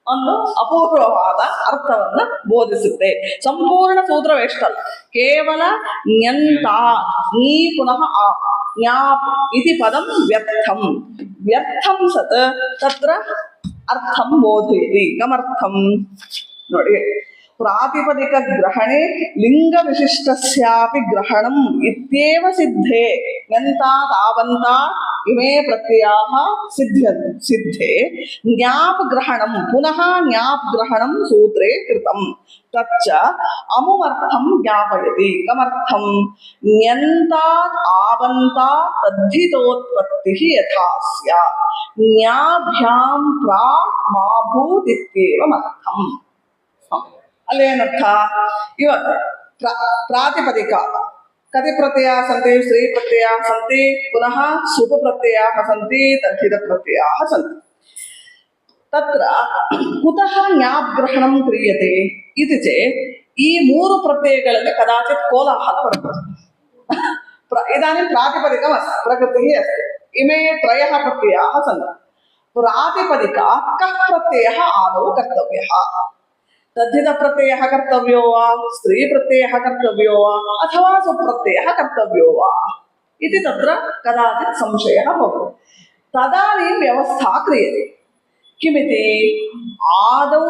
ಒಂದು ಅಪೂರ್ವವಾದ ಅರ್ಥವನ್ನು ಬೋಧಿಸುತ್ತೆ ಸಂಪೂರ್ಣ ಸೂತ್ರವೆಷ್ಟಲ್ಲ ಕೇವಲ ನ್ಯಂತ ನೀ ಪುನಃ ಜ್ಞಾಪ್ ಇತಿ ಪದಂ ವ್ಯರ್ಥಂ ವ್ಯರ್ಥಂ ಸತ್ ತತ್ರ ಅರ್ಥಂ ಬೋಧಯತಿ ಕಮರ್ಥಂ ನೋಡಿ ಪ್ರಾತಿಪದಿಕ ಗ್ರಹಣೆ ಲಿಂಗ ವಿಶಿಷ್ಟಸ್ಯಾಪಿ ಗ್ರಹಣಂ ಇತ್ಯೇವ ಸಿದ್ಧೆ ನ್ಯಂತಾತ್ ಆವಂತಾತ್ ಇಮೇ ಪ್ರತ್ಯಯಾಃ ಸಿದ್ಧೆ ಜ್ಞಾಪ್ ಗ್ರಹಣಂ ಪುನಃ ಜ್ಞಾಪ್ ಗ್ರಹಣಂ ಸೂತ್ರೇ ಕೃತಂ ತಚ್ಚ ಅಮುಮರ್ಥಂ ಜ್ಞಾಪಯತಿ ಕಮರ್ಥಂ ನ್ಯಂತಾತ್ ಆವಂತಾತ್ ತದ್ಧಿತೋತ್ಪತ್ತಿಃ ಯಥಾ ಸ್ಯಾತ್ ಜ್ಞಾಭ್ಯಾಂ ಪ್ರಾಕ್ ಮಾ ಭೂತ್ ಇತ್ಯೇವಮರ್ಥಂ ಅಲ್ಲೇನರ್ಥ ಇವಾಗ ಪ್ರಾತಿಪದಿಕ ಕತಿ ಪ್ರತ್ಯಯ ಸಂತಿ ಸ್ತ್ರೀ ಪ್ರತ್ಯಯ ಸಂತಿ ಪುನಃ ಸುಪ ಪ್ರತ್ಯಯ ಸಂತಿ ತದ್ಧಿತ ಪ್ರತ್ಯಯ ಸಂತಿ ತತ್ರ ಕುತಃ ಜ್ಞಾಪಗ್ರಹಣಂ ಕ್ರಿಯತೆ ಇತಿ ಚೇತ್ ಈ ಮೂರು ಪ್ರತ್ಯಯಗಳಲ್ಲಿ ಕದಾಚಿತ್ ಕೋಲಾಹಲ ಬರ್ತದೆ ಇದಾनीं ಪ್ರಾತಿಪದಿಕಂ अस्ति प्रकृतिः अस्ति इमे त्रयः प्रत्ययाः सन्ति प्रातिपदिक कः प्रत्ययः आदौ कर्तव्यः तद्धित प्रत्ययः कर्तव्यो वा स्त्री प्रत्ययः कर्तव्यो वा अथवा सुप्रत्ययः कर्तव्यो वा इति तत्र कदाचित् संशयः भवति तदानीं व्यवस्था क्रियते किमिति आदौ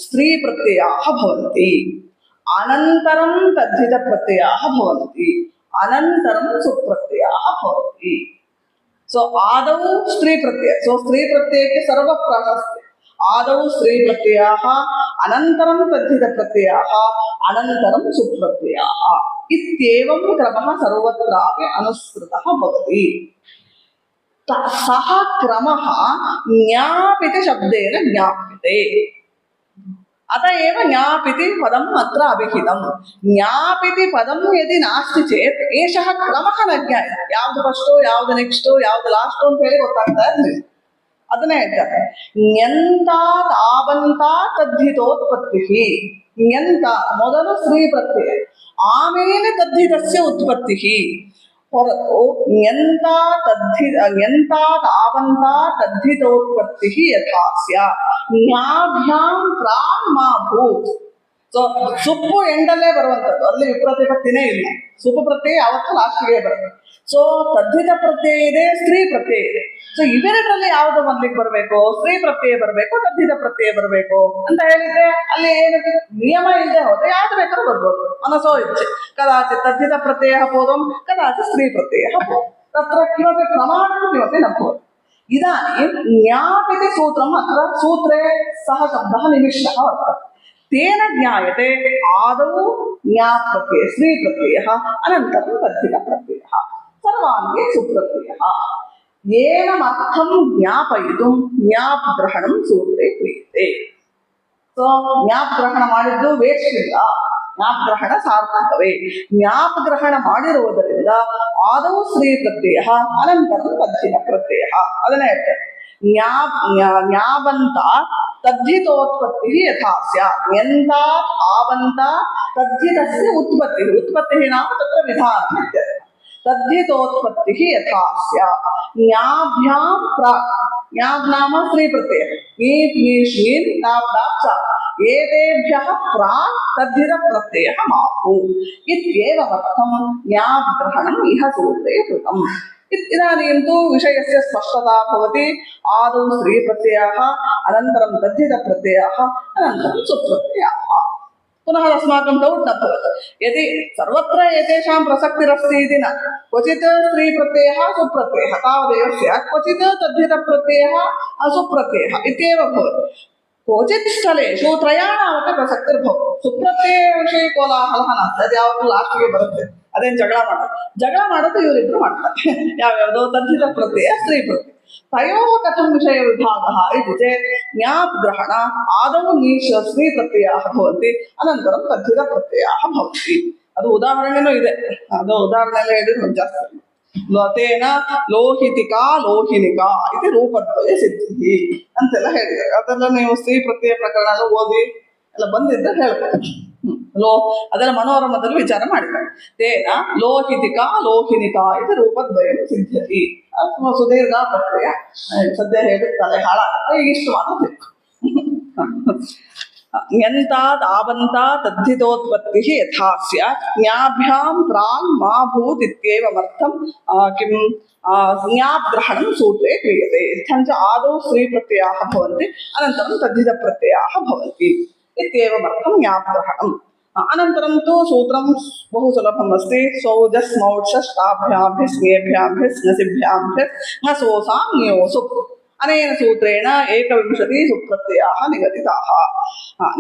स्त्री प्रत्ययाः भवन्ति अनन्तरं तद्धित प्रत्ययाः भवन्ति अनन्तरं सुप्रत्ययाः भवन्ति सो आदौ स्त्री प्रत्यय सो स्त्री प्रत्ययಕ್ಕೆ सर्व प्राशस्त्य आदौ स्त्री प्रत्ययाः अनन्तरं तद्धित प्रत्ययाः अनन्तरं सुप्रत्ययाः इत्येवं क्रमः सर्वत्रापि अनुसृतः भवति सः क्रमः ज्ञापित शब्देन ज्ञाप्यते अत एव ज्ञापिति पदम् अत्र अभिहितं ज्ञापिति पदं यदि नास्ति चेत् एषः क्रमः न ज्ञायते यावद् फस्टो यावद् नेक्स्टो यावद् लास्टो ಅಂತ ಹೇಳಿ ಗೊತ್ತಾಗ್ತಾ ಇರಲಿಲ್ಲ ಅದನ್ನೇ ಹೇಳ್ತಾರೆ ನ್ಯಂತಾತ್ ಆವಂತಾತ್ ತದ್ಧಿತೋತ್ಪತ್ತಿಃ ನ್ಯಂತ ಮೊದಲು ಸ್ತ್ರೀ ಪ್ರತ್ಯಯ ಆಮೇಲೆ ತದ್ಧಿತಸ್ಯ ಉತ್ಪತ್ತಿಃ ಹೊರತು ನ್ಯಂತಾತ್ ಆವಂತಾತ್ ತದ್ಧಿತೋತ್ಪತ್ತಿಃ ಯಥಾ ಸ್ಯಾತ್ ಜ್ಞಾಭ್ಯಾಂ ಪ್ರಾಕ್ ಮಾ ಭೂತ್ ಸೊ ಸುಪ್ಪು ಎಂಡಲ್ಲೇ ಬರುವಂಥದ್ದು ಅಲ್ಲಿ ವಿಪ್ರತಿಪತ್ತಿನೇ ಇಲ್ಲ ಸುಪ್ಪು ಪ್ರತ್ಯಯ ಯಾವತ್ತೂ ಲಾಸ್ಟಿಗೆ ಬರುತ್ತೆ ಸೊ ತದ್ಧಿತ ಪ್ರತ್ಯಯ ಇದೆ ಸ್ತ್ರೀ ಪ್ರತ್ಯಯ ಇದೆ ಸೊ ಇವೆರಡರಲ್ಲಿ ಯಾವುದು ಮೊದಲಿಗೆ ಬರಬೇಕು ಸ್ತ್ರೀ ಪ್ರತ್ಯಯ ಬರಬೇಕು ತದ್ಧಿತ ಪ್ರತ್ಯಯ ಬರಬೇಕು ಅಂತ ಹೇಳಿದ್ರೆ ಅಲ್ಲಿ ಏನು ನಿಯಮ ಇಲ್ಲದೆ ಹೋದ್ರೆ ಯಾವ್ದು ಬೇಕಾದ್ರೂ ಬರ್ಬೋದು ಮನಸೋ ಇಚ್ಛೆ ಕದಾಚಿತ್ ತದ್ಧಿತ ಪ್ರತ್ಯಯ ಬೋಧಂ ಕದಾಚಿತ್ ಸ್ತ್ರೀ ಪ್ರತ್ಯಯ ಬೋಧಂ ತತ್ರ किमपि प्रमाणं किमपि न भवति इदानीं ज्ञापिति सूत्रम् अत्र सूत्रे सः शब्दः निविष्टः वर्तते तेन ज्ञायते आदौ ज्ञाप् प्रत्ययः स्त्री प्रत्ययः अनन्तरं तद्धित प्रत्ययः सर्वाङ्गे सुप्रत्ययः येनमर्थं ज्ञापयितुं ज्ञाप् ग्रहणं सूत्रे क्रियते सो ज्ञाप् ग्रहण ಮಾಡಿದ್ದು ವೇಸ್ಟ್ ಇಲ್ಲ ಜ್ಞಾಪ್ ಗ್ರಹಣ ಸಾರ್ಥಕವೇ ಜ್ಞಾಪ್ ಗ್ರಹಣ ಮಾಡಿರುವುದರಿಂದ ಆದೌ ಸ್ತ್ರೀ ಪ್ರತ್ಯಯ ಅನಂತರಂ ತದ್ಧಿತ ಪ್ರತ್ಯಯ ಅದನ್ನೇ ಹೇಳ್ತಾರೆ ಜ್ಞಾಪಂತ तद्धितोत्पत्तिः यथा स्यात् न्यन्तात् आबन्तात् तद्धितस्य उत्पत्तिः उत्पत्तिः नाम तत्र विधानम् इत्यर्थः तद्धितोत्पत्तिः यथा स्यात् ज्ञाभ्यां प्राक् ज्ञाप् नाम स्त्री प्रत्ययः ङीप् ङीष् ङीन् ताप् ताप् च एतेभ्यः प्राक् तद्धित प्रत्ययः माहु इत्येवमर्थं ज्ञाप् ग्रहणम् इह सूत्रे कृतम् इदानीं तु विषयस्य स्पष्टता भवति आदौ स्त्री प्रत्ययः अनन्तरं तद्धित प्रत्ययः अनन्तरं सुप्रत्ययः पुनः अस्माकं डौट् न भवति यदि सर्वत्र एतेषां प्रसक्तिरस्ति इति न क्वचित् स्त्री प्रत्ययः सुप्रत्ययः तावदेव स्यात् क्वचित् तद्धित प्रत्ययः असुप्रत्ययः इत्येव भवति क्वचित् स्थलेषु त्रयाणामपि प्रसक्तिर्भवति सुप्रत्ययविषये कोलाहलः नास्ति ಅದು ಯಾವಾಗಲೂ ಲಾಸ್ಟಿಗೆ ಬರುತ್ತೆ ಅದೇನು ಜಗಳ ಮಾಡೋದು ಇವರಿಬ್ರು ಮಾಡ್ತಾರೆ ಯಾವ್ಯಾವುದೋ ತದ್ಧಿತ ಪ್ರತ್ಯಯ ಸ್ತ್ರೀ ಪ್ರತ್ಯಯ तयोः कथं विषयविभागः इति चेत् ज्ञाग्रहण आदौ नीश स्त्री प्रत्ययाः भवन्ति अनन्तरं तद्धितप्रत्ययाः भवन्ति ಅದು ಉದಾಹರಣೆನೂ ಇದೆ ಅದು ಉದಾಹರಣೆ ಎಲ್ಲ ಹೇಳಿದ್ರೆ ಜಾಸ್ತಿ ಲತೇನ ಲೋಹಿತಿಕಾ ಲೋಹಿನಿಕಾ ಇದು ರೂಪದ್ವಯ ಸಿದ್ಧಿ ಅಂತೆಲ್ಲ ಹೇಳಿದ್ದಾರೆ ಅದೆಲ್ಲ ನೀವು ಸ್ತ್ರೀ ಪ್ರತ್ಯಯ ಪ್ರಕರಣ ಎಲ್ಲ ಓದಿ ಎಲ್ಲ ಬಂದಿದ್ದ ಹೇಳ್ಬೋದು ಅದೆಲ್ಲ ಮನೋರಮದಲ್ಲಿ ವಿಚಾರ ಮಾಡಿದ್ದಾರೆ ತೇನ ಲೋಹಿತಿಕಾ ಲೋಹಿನಿಕಾ ಇದು ರೂಪದ್ವಯ ಸಿದ್ಧಿ ಸುದೀರ್ಘ ಪ್ರಕ್ರಿಯೆ ಸದ್ಯ ಹೇಳಿ ತಲೆ ಹಾಳಾಗುತ್ತೆ ಈಗ ಇಷ್ಟು ಮಾತ್ರ ಬೇಕು ञन्तादावन्ता तद्धितोत्पत्तिः यथा स्यात् ज्ञाभ्यां प्राङ् मा भूत् इत्येवमर्थं किं ज्ञाग्रहणं सूत्रे क्रियते इत्थञ्च आदौ स्त्रीप्रत्ययाः भवन्ति अनन्तरं तद्धितप्रत्ययाः भवन्ति इत्येवमर्थं ज्ञाग्रहणम् अनन्तरं तु सूत्रं बहु सुलभम् अस्ति सौजस्मौक्षष्टाभ्याभ्यः स्नेभ्याभ्यः स्नसिभ्याभ्यः ङसोसां ङयोसु अनेन सूत्रेण 21 सुप्रत्ययाः निगदिताः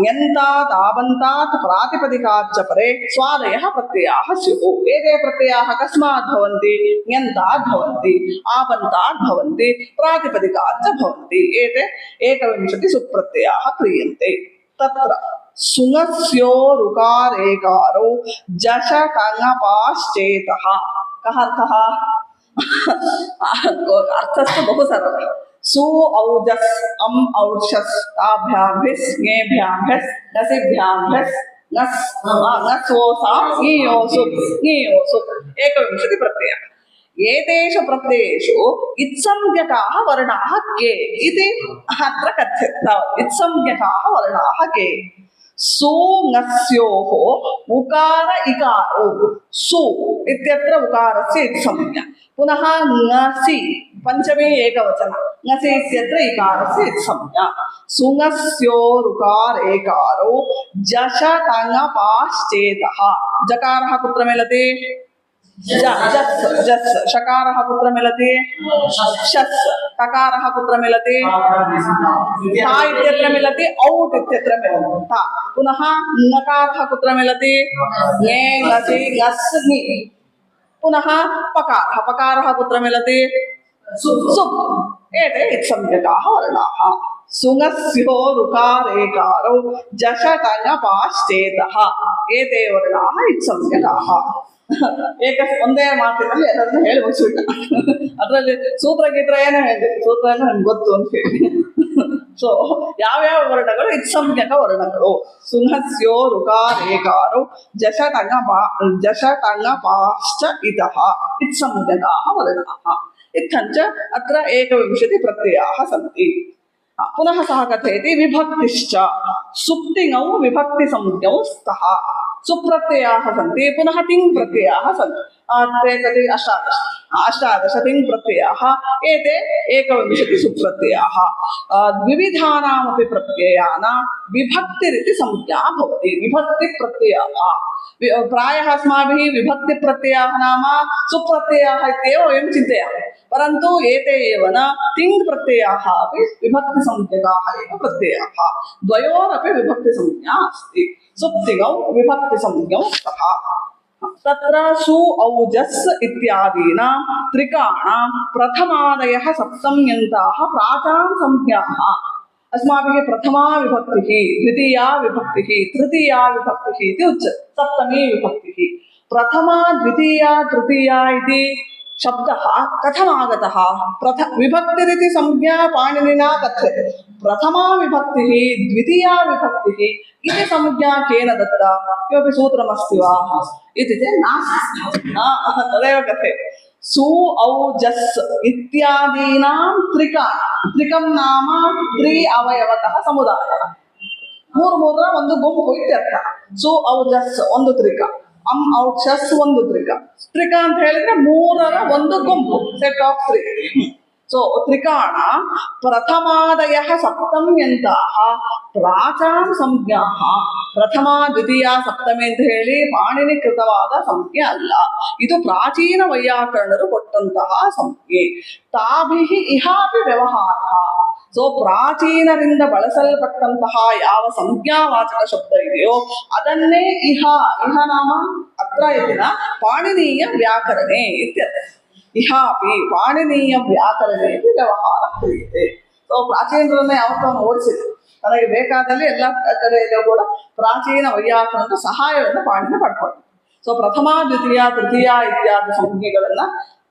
ञन्तादावन्तात् प्रातिपदिकाच्च परे स्वादयः प्रत्ययाः स्युः एते प्रत्ययाः कस्मात् भवन्ति ञन्तात् भवन्ति आवन्तात् भवन्ति प्रातिपदिकाच्च भवन्ति एते 21 सुप्रत्ययाः क्रियन्ते तत्र सुङस्योरुकारेकारो जषटङपाश्चेतः कः अर्थः अर्थस्तु बहु सरलः सु औजस् अम् औषस् ताभ्याभ्यस् ङेभ्याभ्यस् नसिभ्याभ्यस् ङसोसां ङयोसु 21 प्रत्ययः एतेषु प्रत्ययेषु इत्संज्ञकाः वर्णाः के इति अत्र कथ्यते इत्संज्ञकाः वर्णाः के सुङस्योः उकार इकारो सु इत्यत्र उकारस्य इत्संज्ञा पुनः ङसि पंचमे एकवचन ङसि इत्यत्र इकारस्य इत्संज्ञा सुङस्योरुकार एकारो जषटङपाश्चेतः जकारः कुत्र मिलति जस् जस् शकारः कुत्र मिलति शस् तकारः कुत्र मिलति ता इत्यत्र मिलति औट् इत्यत्र मिलति ता पुनः ङकारः कुत्र मिलति ङे ङसि ङस् ङि पुनः पकारः पकारः कुत्र मिलति सुप् एते इत्संज्ञकाः वर्णाः सुङस्योरुकारेकारो जषटङपाश्चेतः एते वर्णाः इत्संज्ञकाः ಏಕ ಒಂದೇ ಮಾತಿನಲ್ಲಿ ಎಲ್ಲರನ್ನ ಹೇಳಿ ಮುಗಿಸ್ಬಿಟ್ಟ ಅದರಲ್ಲಿ ಸೂತ್ರ ಗೀತ್ರ ಏನೋ ಹೇಳಿ ಸೂತ್ರ ಎಲ್ಲ ನಮ್ಗೆ ಗೊತ್ತು ಅಂತ ಹೇಳಿ ಸೊ ಯಾವ್ಯಾವ ವರ್ಣಗಳು ಇತ್ಸಂಜ್ಞಕ ವರ್ಣಗಳು ಸುಂಹಸ್ಯೋ ರುಕಾರೇಕಾರೋ ಜಷಟङಪಾಶ್ಚ ಇತಃ ಇತ್ಸಂಜ್ಞಕಾः ವರ್ಣಾः इत्थञ्च अत्र 21 प्रत्ययाः सन्ति पुनः सः कथयति विभक्तिश्च सुप्तिङौ विभक्तिसंज्ञौ स्तः सुप्रत्ययाः सन्ति पुनः तिङ् प्रत्ययाः सन्ति ते अष्टादश तिङ् प्रत्ययाः एते 21 सुप्रत्ययाः द्विविधानामपि प्रत्ययानां विभक्तिरिति संज्ञा भवति विभक्तिप्रत्ययाः प्रायः अस्माभिः विभक्तिप्रत्ययाः नाम सुप्रत्ययाः इत्येव वयं चिन्तयामः परन्तु एते एव न तिङ् प्रत्ययाः अपि विभक्तिसंज्ञकाः एव प्रत्ययाः द्वयोरपि विभक्तिसंज्ञा अस्ति सुप्तिङौ विभक्तिसंज्ञौ स्तः तत्र सु औजस् इत्यादीनां त्रिकाणां प्रथमादयः सप्तम्यन्ताः प्राचां संज्ञाः अस्माभिः प्रथमा विभक्तिः द्वितीया विभक्तिः तृतीया विभक्तिः इति उच्यते सप्तमी विभक्तिः प्रथमा द्वितीया तृतीया इति शब्दः कथमागतः विभक्तिरिति संज्ञा पाणिनिना कथ्यते प्रथमा विभक्तिः द्वितीया विभक्तिः इति संज्ञा केन दत्ता किमपि सूत्रमस्ति वा इति चेत् नास्ति तदेव कथयति सु औजस् इत्यादीनां त्रिकं नाम त्रि अवयवतः समुदायः ಮೂರರ ಒಂದು ಗುಂಪು ಇತ್ಯರ್ಥ ಸು ಔಜಸ್ ಒಂದು ತ್ರಿಕ ಅಮ್ ಔಷಸ್ ಒಂದು ತ್ರಿಕ ಅಂತ ಹೇಳಿದ್ರೆ ಮೂರರ ಒಂದು ಗುಂಪು ಸೆಟ್ ಆಫ್ ತ್ರೀ ಸೊ ತ್ರಿಕಾಣ ಪ್ರಥಮಾದಯ ಸಪ್ತಮ್ಯಂತಹ ಪ್ರಾಚಾಂ ಸಂಜ್ಞಾ ಪ್ರಥಮ ದ್ವಿತೀಯ ಸಪ್ತಮಿ ಅಂತ ಹೇಳಿ ಪಾಣಿನಿಕೃತವಾದ ಸಂಜ್ಞೆ ಅಲ್ಲ ಇದು ಪ್ರಾಚೀನ ವೈಯಾಕರಣರು ಕೊಟ್ಟಂತಹ ಸಂಜ್ಞೆ ತಾಭಿಃ ಇಹಾಪಿ ವ್ಯವಹಾರ ಸೊ ಪ್ರಾಚೀನರಿಂದ ಬಳಸಲ್ಪಟ್ಟಂತಹ ಯಾವ ಸಂಜ್ಞಾವಾಚಕ ಶಬ್ದ ಇದೆಯೋ ಅದನ್ನೇ ಇಹ ನಾಮ ಅತ್ರ ಇದಿನ ಪಾಣಿನೀಯ ವ್ಯಾಕರಣೆ ಇತ್ಯರ್ಥ ಇಹಾಪಿ ಪಾಣಿನೀಯ ವ್ಯಾಕರಣೆ ವ್ಯವಹಾರ ಕ್ರಿಯತೆ. ಸೊ ಪ್ರಾಚೀನರನ್ನ ಯಾವತ್ತೂ ಓಡಿಸಿದ್ರು. ನನಗೆ ಬೇಕಾದಲ್ಲಿ ಎಲ್ಲ ಕಡೆಯಲ್ಲೂ ಕೂಡ ಪ್ರಾಚೀನ ವೈಯಾಕರಣದ ಸಹಾಯವನ್ನು ಪಾಣಿನಿ ಪಡ್ಕೊಂಡು. ಸೊ ಪ್ರಥಮ ದ್ವಿತೀಯ ತೃತೀಯ ಇತ್ಯಾದಿ ಸಂಜ್ಞೆಗಳನ್ನ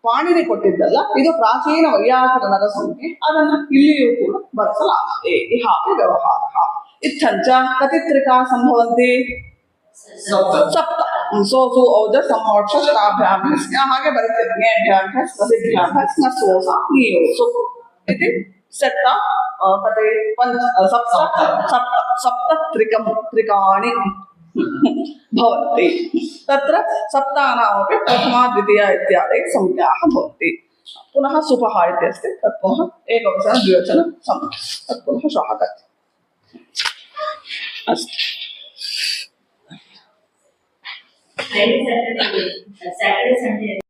ಪಾಣಿನಿ ಕೊಟ್ಟಿದ್ದಲ್ಲ, ಇದು ಪ್ರಾಚೀನ ವೈಯಾಕರಣದ ಸಂಜ್ಞೆ. ಅದನ್ನು ಇಲ್ಲಿಯೂ ಕೂಡ ಬಳಸಲಾಗಿದೆ. ಇಹಾಪಿ ವ್ಯವಹಾರ. ಇತ್ತಂಚ ಕತಿತ್ರಿಕಾ ಸಂಭವಂತಿ ಸಪ್ತ. ಸೋ ಸು ಔಜ ಸಮೋಕ್ಷ ಶ್ರಾಭ್ಯಾಭ್ಯಸ್ಯ ಹಾಗೆ ಬರುತ್ತೆ. ಜ್ಞೇಭ್ಯಾಭ್ಯಸ್ ನಸಿಭ್ಯಾಭ್ಯಸ್ ನ ಸೋಸ ನೀಯೋಸು ಇತಿ ಸಪ್ತ ಕತೆ ಪಂಚ ಸಪ್ತ ಸಪ್ತ ಸಪ್ತತ್ರಿಕಂ ತ್ರಿಕಾಣಿ ಭವಂತಿ. ತತ್ರ ಸಪ್ತಾನಾಮಪಿ ಪ್ರಥಮ ದ್ವಿತೀಯ ಇತ್ಯಾದಿ ಸಂಜ್ಞಾಃ ಭವಂತಿ. ಪುನಃ ಸುಪಃ इति अस्ति. तत् पुनः एकवचन द्विवचन संज्ञा. तत् पुनः श्वः कथ्यते. अस्तु. Friday, Saturday, Sunday.